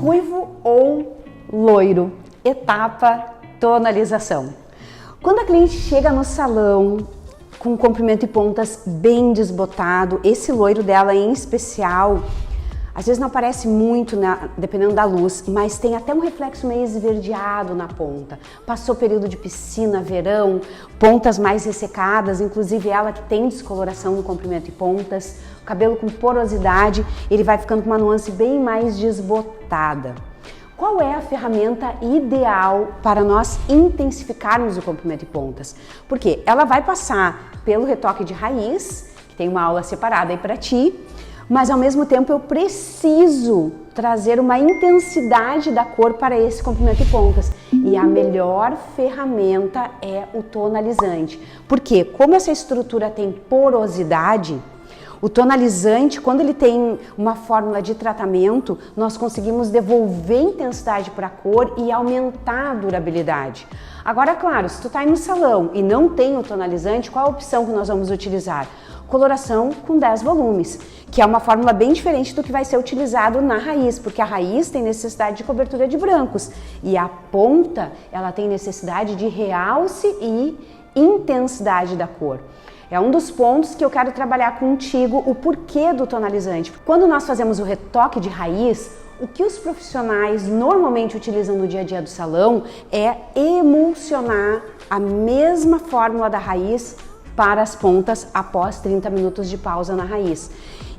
Ruivo ou loiro, etapa tonalização. Quando a cliente chega no salão com comprimento e pontas bem desbotado, esse loiro dela em especial, às vezes não aparece muito, dependendo da luz, mas tem até um reflexo meio esverdeado na ponta. Passou período de piscina, verão, pontas mais ressecadas, inclusive ela que tem descoloração no comprimento e pontas, o cabelo com porosidade, ele vai ficando com uma nuance bem mais desbotada. Qual é a ferramenta ideal para nós intensificarmos o comprimento e pontas? Porque ela vai passar pelo retoque de raiz, que tem uma aula separada aí para ti, mas ao mesmo tempo eu preciso trazer uma intensidade da cor para esse comprimento e pontas. E a melhor ferramenta é o tonalizante. Porque como essa estrutura tem porosidade, o tonalizante, quando ele tem uma fórmula de tratamento, nós conseguimos devolver intensidade para a cor e aumentar a durabilidade. Agora, claro, se tu está aí no salão e não tem o tonalizante, qual a opção que nós vamos utilizar? Coloração com 10 volumes, que é uma fórmula bem diferente do que vai ser utilizado na raiz, porque a raiz tem necessidade de cobertura de brancos e a ponta, ela tem necessidade de realce e intensidade da cor. É um dos pontos que eu quero trabalhar contigo, o porquê do tonalizante. Quando nós fazemos o retoque de raiz, o que os profissionais normalmente utilizam no dia a dia do salão é emulsionar a mesma fórmula da raiz para as pontas após 30 minutos de pausa na raiz.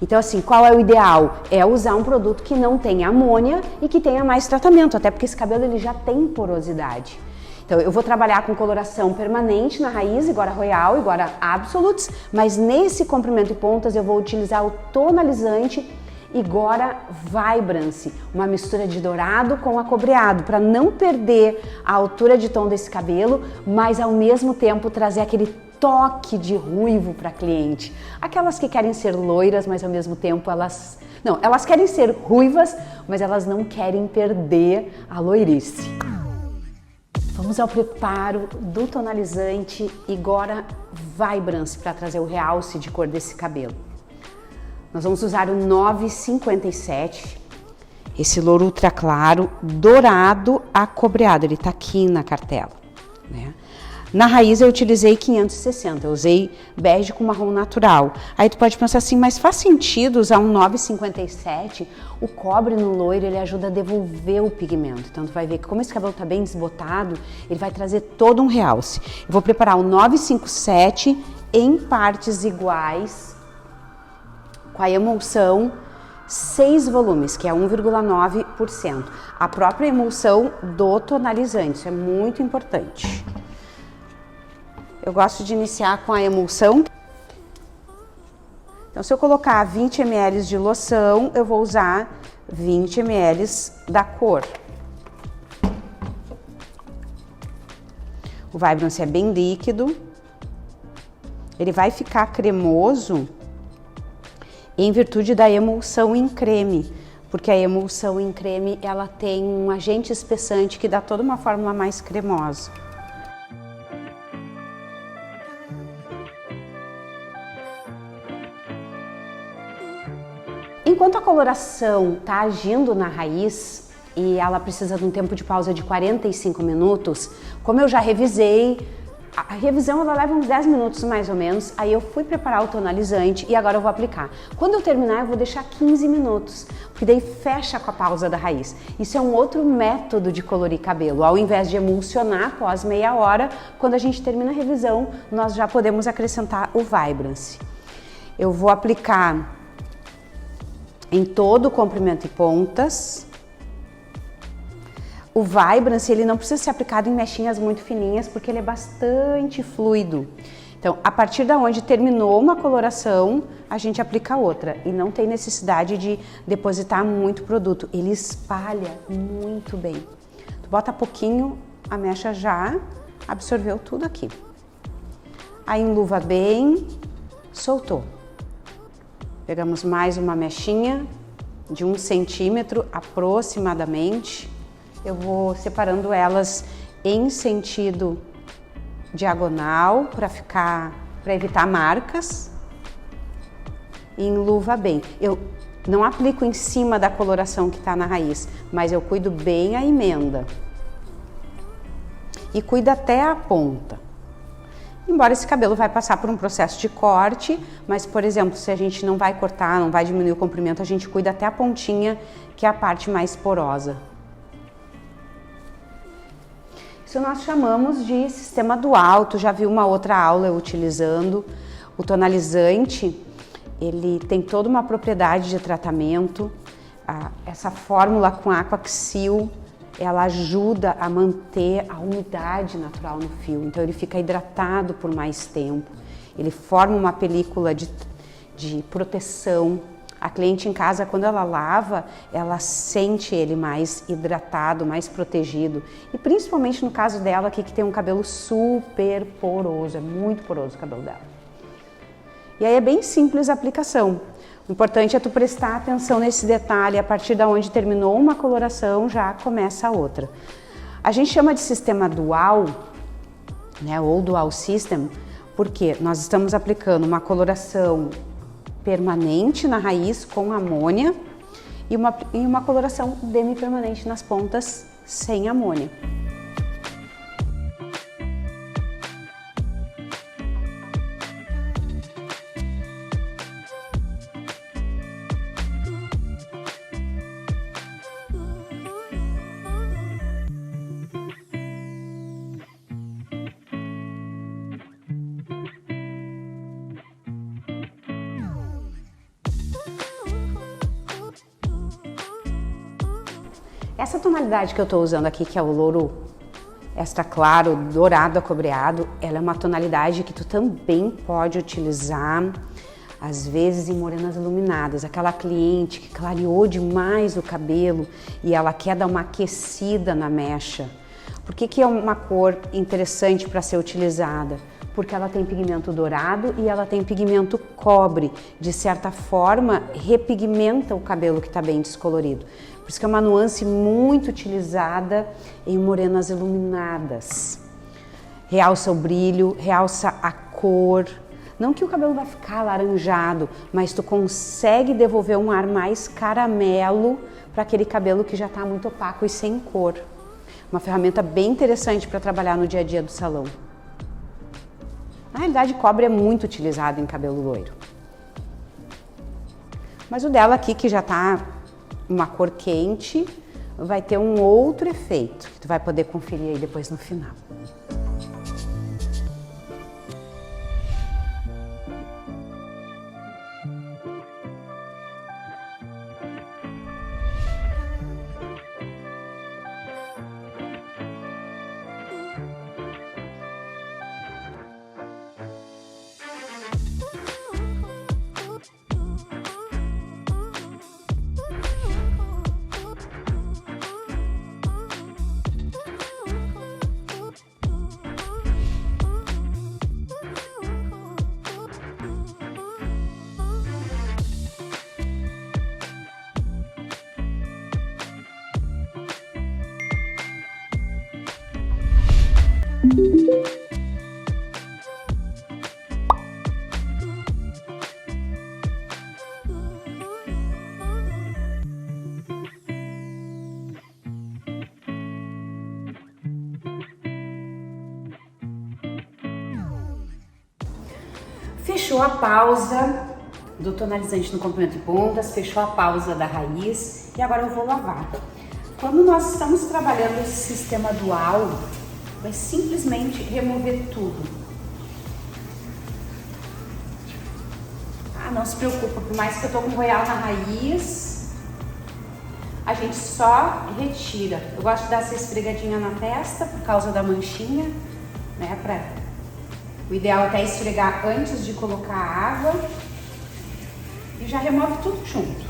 Então assim, qual é o ideal? É usar um produto que não tenha amônia e que tenha mais tratamento, até porque esse cabelo ele já tem porosidade. Então eu vou trabalhar com coloração permanente na raiz, Igora Royal, Igora Absolutes, mas nesse comprimento e pontas eu vou utilizar o tonalizante Igora Vibrance, uma mistura de dourado com acobreado, para não perder a altura de tom desse cabelo, mas ao mesmo tempo trazer aquele toque de ruivo para a cliente. Aquelas que querem ser loiras, mas ao mesmo tempo elas querem ser ruivas, mas elas não querem perder a loirice. Vamos ao preparo do tonalizante Igora Vibrance para trazer o realce de cor desse cabelo. Nós vamos usar o 957, esse louro ultra claro, dourado acobreado, ele tá aqui na cartela, né? Na raiz eu utilizei 560, eu usei bege com marrom natural. Aí tu pode pensar assim, mas faz sentido usar um 957? O cobre no loiro, ele ajuda a devolver o pigmento. Então tu vai ver que como esse cabelo tá bem desbotado, ele vai trazer todo um realce. Eu vou preparar o 957 em partes iguais, com a emulsão 6 volumes, que é 1,9%. A própria emulsão do tonalizante, isso é muito importante. Eu gosto de iniciar com a emulsão. Então, se eu colocar 20 ml de loção, eu vou usar 20 ml da cor. O Vibrance é bem líquido. Ele vai ficar cremoso em virtude da emulsão em creme, porque a emulsão em creme, ela tem um agente espessante que dá toda uma fórmula mais cremosa. Enquanto a coloração está agindo na raiz e ela precisa de um tempo de pausa de 45 minutos, como eu já revisei, a revisão ela leva uns 10 minutos mais ou menos, aí eu fui preparar o tonalizante e agora eu vou aplicar. Quando eu terminar eu vou deixar 15 minutos, porque daí fecha com a pausa da raiz. Isso é um outro método de colorir cabelo, ao invés de emulsionar após meia hora, quando a gente termina a revisão nós já podemos acrescentar o Vibrance. Eu vou aplicar em todo o comprimento e pontas. O Vibrance, ele não precisa ser aplicado em mechinhas muito fininhas, porque ele é bastante fluido. Então, a partir da onde terminou uma coloração, a gente aplica outra. E não tem necessidade de depositar muito produto. Ele espalha muito bem. Tu bota pouquinho, a mecha já absorveu tudo aqui. Aí enluva bem, soltou. Pegamos mais uma mechinha de 1 centímetro aproximadamente. Eu vou separando elas em sentido diagonal para evitar marcas. E enluva bem. Eu Não aplico em cima da coloração que está na raiz, mas eu cuido bem a emenda. E cuido até a ponta. Embora esse cabelo vai passar por um processo de corte, mas, por exemplo, se a gente não vai cortar, não vai diminuir o comprimento, a gente cuida até a pontinha, que é a parte mais porosa. Isso nós chamamos de sistema dual. Tu já viu uma outra aula eu utilizando. O tonalizante, ele tem toda uma propriedade de tratamento. Essa fórmula com Aquaxil, ela ajuda a manter a umidade natural no fio, então ele fica hidratado por mais tempo, ele forma uma película de proteção. A cliente em casa, quando ela lava, ela sente ele mais hidratado, mais protegido, e principalmente no caso dela aqui, que tem um cabelo super poroso, é muito poroso o cabelo dela. E aí é bem simples a aplicação. O importante é tu prestar atenção nesse detalhe, a partir de onde terminou uma coloração, já começa a outra. A gente chama de sistema dual, né, ou dual system, porque nós estamos aplicando uma coloração permanente na raiz com amônia e uma coloração demi-permanente nas pontas sem amônia. Essa tonalidade que eu estou usando aqui, que é o louro extra claro, dourado acobreado, ela é uma tonalidade que tu também pode utilizar, às vezes, em morenas iluminadas. Aquela cliente que clareou demais o cabelo e ela quer dar uma aquecida na mecha. Por que é uma cor interessante para ser utilizada? Porque ela tem pigmento dourado e ela tem pigmento cobre. De certa forma, repigmenta o cabelo que está bem descolorido. Por isso que é uma nuance muito utilizada em morenas iluminadas. Realça o brilho, realça a cor. Não que o cabelo vai ficar alaranjado, mas tu consegue devolver um ar mais caramelo para aquele cabelo que já está muito opaco e sem cor. Uma ferramenta bem interessante para trabalhar no dia a dia do salão. Na realidade, cobre é muito utilizado em cabelo loiro. Mas o dela aqui, que já está uma cor quente, vai ter um outro efeito, que tu vai poder conferir aí depois no final. Fechou a pausa do tonalizante no comprimento de pontas, fechou a pausa da raiz e agora eu vou lavar. Quando nós estamos trabalhando esse sistema dual, vai simplesmente remover tudo. Não se preocupa, por mais que eu tô com royal na raiz, a gente só retira. Eu gosto de dar essa esfregadinha na testa por causa da manchinha, né? O ideal é até esfregar antes de colocar a água e já remove tudo junto.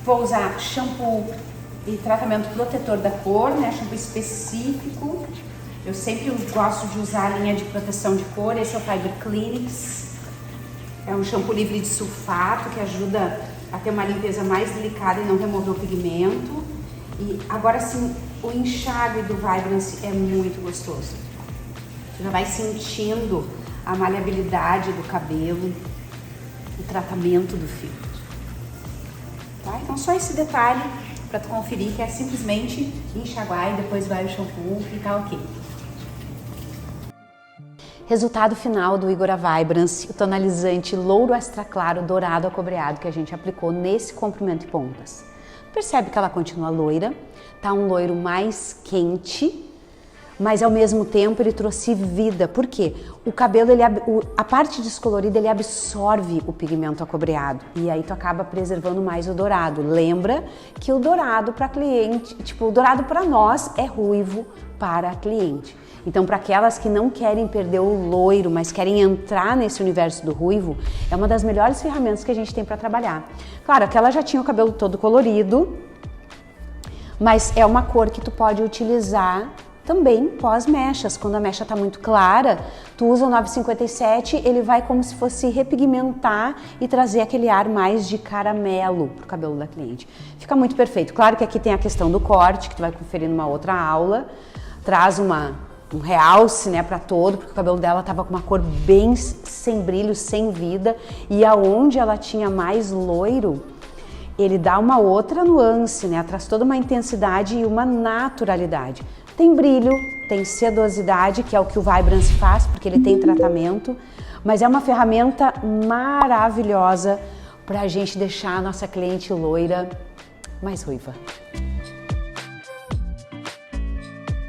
Vou usar shampoo e tratamento protetor da cor, né? Shampoo específico. Eu sempre gosto de usar a linha de proteção de cor, esse é o Fiber Clinics. É um shampoo livre de sulfato que ajuda a ter uma limpeza mais delicada e não remover o pigmento. E agora sim, o enxágue do Vibrance é muito gostoso. Você já vai sentindo a maleabilidade do cabelo, o tratamento do filtro. tá? Então só esse detalhe para tu conferir que é simplesmente enxaguar e depois vai o shampoo e tá ok. Resultado final do Igora Vibrance, o tonalizante louro extra claro dourado acobreado que a gente aplicou nesse comprimento e pontas. Percebe que ela continua loira, tá um loiro mais quente, mas ao mesmo tempo ele trouxe vida. Por quê? O cabelo, a parte descolorida, ele absorve o pigmento acobreado e aí tu acaba preservando mais o dourado. Lembra que o dourado para cliente, o dourado para nós é ruivo para a cliente. Então, para aquelas que não querem perder o loiro, mas querem entrar nesse universo do ruivo, é uma das melhores ferramentas que a gente tem para trabalhar. Claro, aquela já tinha o cabelo todo colorido, mas é uma cor que tu pode utilizar também pós-mechas. Quando a mecha está muito clara, tu usa o 957, ele vai como se fosse repigmentar e trazer aquele ar mais de caramelo pro cabelo da cliente. Fica muito perfeito. Claro que aqui tem a questão do corte, que tu vai conferir numa outra aula, traz um realce, né, para todo, porque o cabelo dela tava com uma cor bem sem brilho, sem vida, e aonde ela tinha mais loiro, ele dá uma outra nuance, né, traz toda uma intensidade e uma naturalidade. Tem brilho, tem sedosidade, que é o que o Vibrance faz, porque ele tem tratamento, mas é uma ferramenta maravilhosa para a gente deixar a nossa cliente loira mais ruiva.